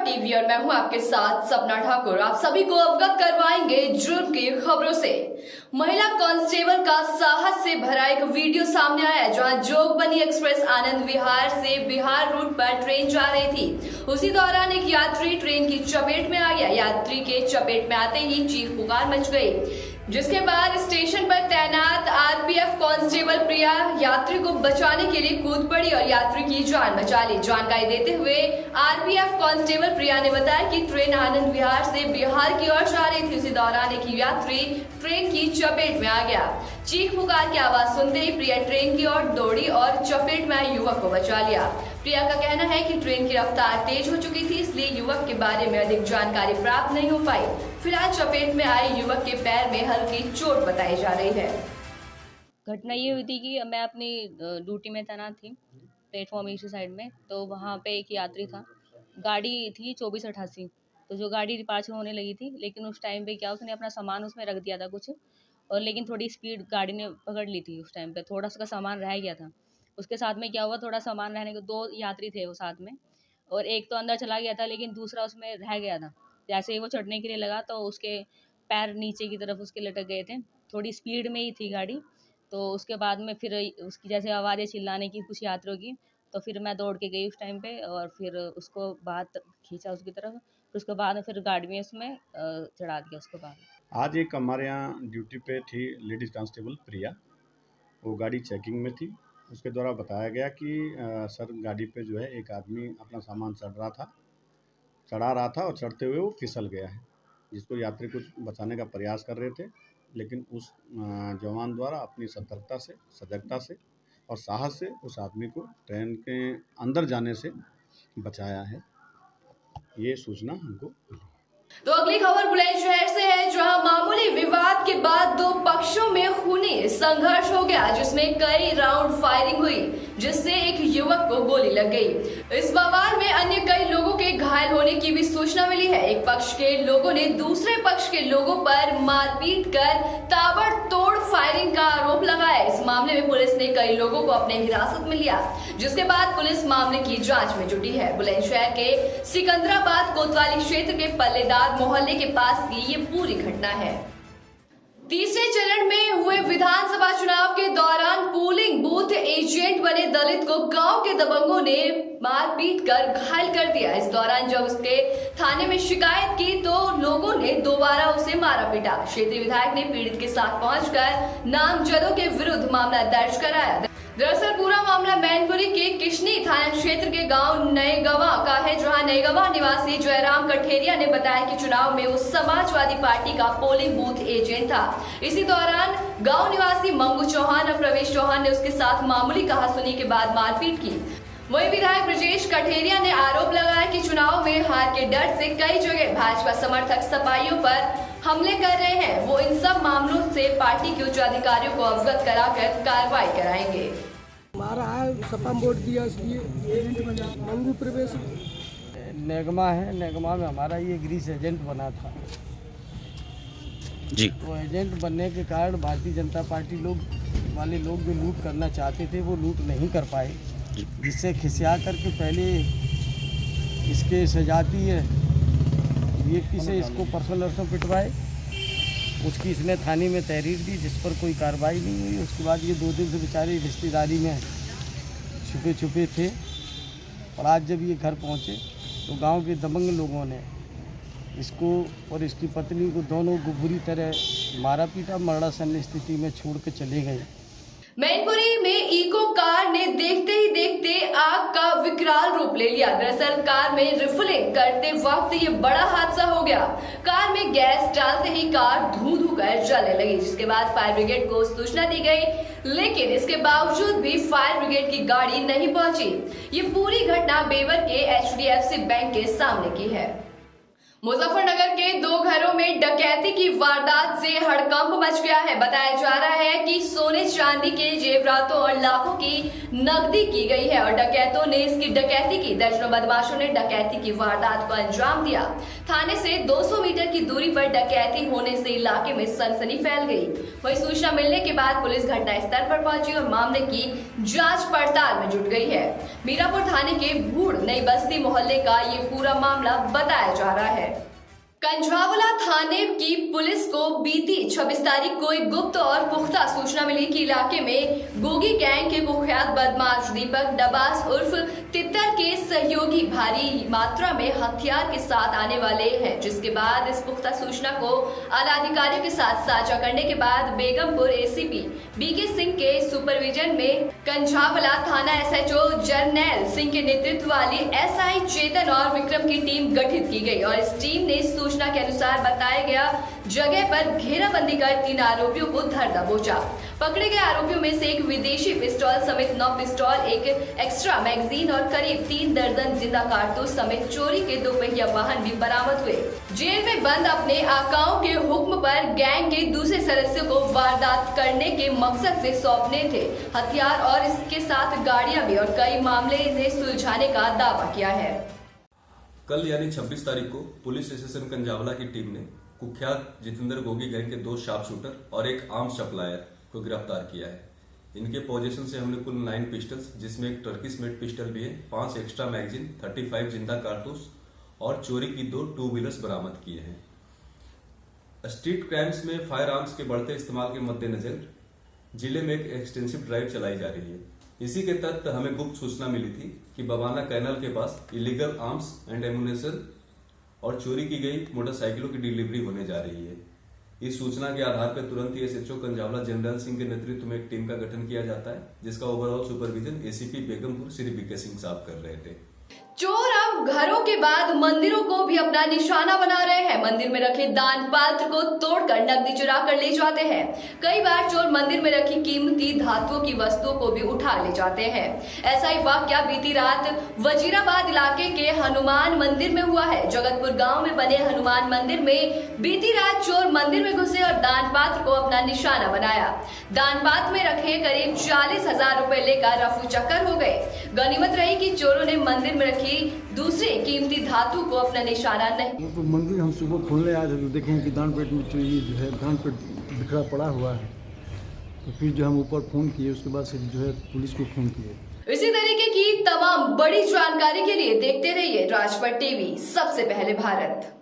TV और मैं हूं आपके साथ सपना ठाकुर। आप सभी को अवगत करवाएंगे जुर्म की खबरों से। महिला कांस्टेबल का साहस से भरा एक वीडियो सामने आया जहां जोगबनी एक्सप्रेस आनंद विहार से बिहार रूट पर ट्रेन जा रही थी। उसी दौरान एक यात्री ट्रेन की चपेट में आ गया। यात्री के चपेट में आते ही चीख पुकार मच गई, जिसके बाद स्टेशन पर तैनात आरपीएफ कांस्टेबल प्रिया यात्री को बचाने के लिए कूद पड़ी और यात्री की जान बचा ली। जानकारी देते हुए आरपीएफ कांस्टेबल प्रिया ने बताया कि ट्रेन आनंद विहार से बिहार की ओर जा रही थी। उसी दौरान एक यात्री ट्रेन की चपेट में आ गया। चीख पुकार की आवाज सुनते ही प्रिया ट्रेन की ओर दौड़ी और चपेट में आए युवक को बचा लिया। प्रिया का कहना है कि ट्रेन की रफ्तार तेज हो चुकी थी, इसलिए युवक के बारे में अधिक जानकारी प्राप्त नहीं हो पाई। फिलहाल चपेट में आए युवक के पैर में हल्की चोट बताई जा रही है। घटना ये हुई थी कि मैं अपनी ड्यूटी में तैनात थी प्लेटफॉर्म ईस्ट साइड में, तो वहाँ पे एक यात्री था। गाड़ी थी 2488, तो जो गाड़ी डिपार्चर होने लगी थी, लेकिन उस टाइम पे क्या उसने अपना सामान उसमें रख दिया था कुछ, और लेकिन थोड़ी स्पीड गाड़ी ने पकड़ ली थी। उस टाइम पे थोड़ा सा सामान रह गया था। उसके साथ में क्या हुआ, थोड़ा सामान रहने के 2 यात्री थे वो साथ में, और एक तो अंदर चला गया था लेकिन दूसरा उसमें रह गया था। जैसे ही वो चढ़ने के लिए लगा तो उसके पैर नीचे की तरफ उसके लटक गए थे। थोड़ी स्पीड में ही थी गाड़ी, तो उसके बाद में फिर उसकी जैसे आवाज़ें चिल्लाने की कुछ यात्रियों की, तो फिर मैं दौड़ के गई उस टाइम पे और फिर उसको बाहर खींचा उसकी तरफ। फिर उसके बाद में फिर गाड़ी में उसमें चढ़ा दिया उसको बाहर। आज एक हमारे यहाँ ड्यूटी पे थी लेडीज़ कांस्टेबल प्रिया, वो गाड़ी चेकिंग में थी। उसके द्वारा बताया गया कि सर गाड़ी पे जो है एक आदमी अपना सामान चढ़ा रहा था और चढ़ते हुए वो फिसल गया है, जिसको यात्री कुछ बचाने का प्रयास कर रहे थे, लेकिन उस जवान द्वारा अपनी सतर्कता से, सजगता से और साहस से उस आदमी को ट्रेन के अंदर जाने से बचाया है। ये सूचना हमको मिली। तो अगली खबर बुलंदशहर से है, जहां मामूली विवाद के बाद 2 पक्षों में खूनी संघर्ष हो गया, जिसमें कई राउंड फायरिंग हुई, जिससे एक युवक को गोली लग गई। इस बवाल में अन्य कई लोगों के घायल होने की भी सूचना मिली है। एक पक्ष के लोगों ने दूसरे पक्ष के लोगों पर मारपीट कर ताबड़तोड़ फायरिंग का आरोप लगाया। इस मामले में पुलिस ने कई लोगों को अपने हिरासत में लिया, जिसके बाद पुलिस मामले की जांच में जुटी है। बुलंदशहर के सिकंदराबाद कोतवाली क्षेत्र के पल्लेदार मोहल्ले के पास की ये पूरी घटना है। तीसरे चरण में हुए विधानसभा चुनाव के दौरान पोलिंग बूथ एजेंट बने दलित को गांव के दबंगों ने मारपीट कर घायल कर दिया। इस दौरान जब उसके थाने में शिकायत की तो लोगों ने दोबारा उसे मारा पीटा। क्षेत्रीय विधायक ने पीड़ित के साथ पहुंचकर नामजदों के विरुद्ध मामला दर्ज कराया। दरअसल पूरा मामला मैनपुरी के किशनी थाना क्षेत्र के गांव नएगवा का है, जहां नएगवा निवासी जयराम कठेरिया ने बताया कि चुनाव में वो समाजवादी पार्टी का पोलिंग बूथ एजेंट था। इसी दौरान गांव निवासी मंगू चौहान और प्रवेश चौहान ने उसके साथ मामूली कहासुनी के बाद मारपीट की। वहीं विधायक ब्रजेश कठेरिया ने आरोप लगाया कि चुनाव में हार के डर से कई जगह भाजपा समर्थक सपाइयों पर हमले कर रहे हैं। वो इन सब मामलों से पार्टी के उच्च अधिकारियों को अवगत कराकर कार्रवाई कराएंगे। हमारा है सपा वोट दिया, इसलिए मंगू प्रवेश नेगमा है। नेगमा में हमारा ये ग्रीस एजेंट बना था जी। तो एजेंट बनने के कारण भारतीय जनता पार्टी वाले लोग जो लूट करना चाहते थे वो लूट नहीं कर पाए, जिससे खिसिया करके पहले इसके सजाती व्यक्ति से इसको परसों पिटवाए। उसकी इसने थाने में तहरीर दी, जिस पर कोई कार्रवाई नहीं हुई। उसके बाद ये 2 दिन से बेचारे रिश्तेदारी में छुपे थे, और आज जब ये घर पहुँचे तो गांव के दबंग लोगों ने इसको और इसकी पत्नी को दोनों को बुरी तरह मारा पीटा, मरणासन्न स्थिति में छोड़ के चले गए। मैनपुरी में इको कार ने देखते ही देखते आग का विकराल रूप ले लिया। दरअसल कार में रिफिलिंग करते वक्त ये बड़ा हादसा हो गया। कार में गैस डालते ही कार धू कर जलने लगी, जिसके बाद फायर ब्रिगेड को सूचना दी गई, लेकिन इसके बावजूद भी फायर ब्रिगेड की गाड़ी नहीं पहुंची। ये पूरी घटना बेवर के HDFC बैंक के सामने की है। मुजफ्फरनगर के 2 घरों में डकैती की वारदात से हड़कंप मच गया है। बताया जा रहा है कि सोने चांदी के जेवरातों और लाखों की नकदी की गई है और डकैतों ने इसकी डकैती की। दर्जनों बदमाशों ने डकैती की वारदात को अंजाम दिया। थाने से 200 मीटर की दूरी पर डकैती होने से इलाके में सनसनी फैल गई। वहीं सूचना मिलने के बाद पुलिस घटनास्थल पर पहुंची और मामले की जांच पड़ताल में जुट गई है। मीरापुर थाने के भूड़ नई बस्ती मोहल्ले का ये पूरा मामला बताया जा रहा है। कंझावला थाने की पुलिस को बीती 26 तारीख को एक गुप्त और पुख्ता सूचना मिली कि इलाके में गोगी गैंग के कुख्यात बदमाश दीपक डबास उर्फ तितर के सहयोगी भारी मात्रा में हथियार के साथ आने वाले हैं। जिसके बाद इस पुख्ता सूचना को आला अधिकारियों के साथ साझा करने के बाद बेगमपुर एसीपी बीके सिंह के सुपरविजन में कंझावला थाना एसएचओ जर्नैल सिंह के नेतृत्व वाली एसआई चेतन और विक्रम की टीम गठित की गई और इस टीम ने सूचना के अनुसार बताया गया जगह पर घेराबंदी कर 3 आरोपियों को धर दबोचा। पकड़े गए आरोपियों में से एक विदेशी पिस्तौल समेत 9 पिस्तौल, एक एक्स्ट्रा मैगजीन और करीब 3 दर्जन जिंदा कारतूस समेत चोरी के 2 पहिया वाहन भी बरामद हुए। जेल में बंद अपने आकाओं के हुक्म पर गैंग के दूसरे सदस्यों को वारदात करने के मकसद से सौंपने थे हथियार और इसके साथ गाड़ियां भी और कई मामले इन्हें सुलझाने का दावा किया है। कल यानी 26 तारीख को पुलिस स्टेशन कंझावला की टीम ने कुख्यात जितेंद्र गोगी गैंग के 2 शार्प शूटर और एक आर्म्स सप्लायर को गिरफ्तार किया है। इनके पोजीशन से हमने कुल 9 पिस्टल्स, जिसमें एक टर्किश मेड पिस्टल भी है, 5 एक्स्ट्रा मैगजीन, 35 जिंदा कारतूस और चोरी की 2 टू व्हीलर्स बरामद किए हैं। स्ट्रीट क्राइम्स में फायर आर्म्स के बढ़ते इस्तेमाल के मद्देनजर जिले में एक एक्सटेंसिव ड्राइव चलाई जा रही है। इसी के तहत हमें गुप्त सूचना मिली थी कि बवाना कैनाल के पास इलीगल आर्म्स एंड एमुनेशन और चोरी की गई मोटरसाइकिलों की डिलीवरी होने जा रही है। इस सूचना के आधार पर तुरंत ही एसएचओ कंझावला जनरल सिंह के नेतृत्व में एक टीम का गठन किया जाता है, जिसका overall supervision ACP Begumpur Shri BK Singh साहब कर रहे थे। चोर अब घरों के बाद मंदिरों को भी अपना निशाना बना रहे हैं। मंदिर में रखे दान पात्र को तोड़कर नकदी चुरा कर ले जाते हैं। कई बार चोर मंदिर में रखी कीमती धातुओं की वस्तुओं को भी उठा ले जाते हैं। ऐसा ही वाकया बीती रात वजीराबाद इलाके के हनुमान मंदिर में हुआ है। जगतपुर गांव में बने हनुमान मंदिर में बीती रात चोर मंदिर में घुसे और दान पात्र को अपना निशाना बनाया। दान पात्र में रखे करीब 40,000 रुपए लेकर रफू चक्कर हो गए। गनीमत रही कि चोरों ने मंदिर में रखी दूसरे कीमती धातु को अपना निशाना नहीं। तो मंदिर हम सुबह खोलने आए थे तो देखें कि दान पेट में ये जो है दान पेट बिखरा पड़ा हुआ है। तो फिर जो हम ऊपर फ़ोन किए, उसके बाद से जो है पुलिस को फ़ोन किए। इसी तरीके की तमाम बड़ी जानकारी के लिए देखते रहिए राजपट टीवी, सबसे पहले भारत।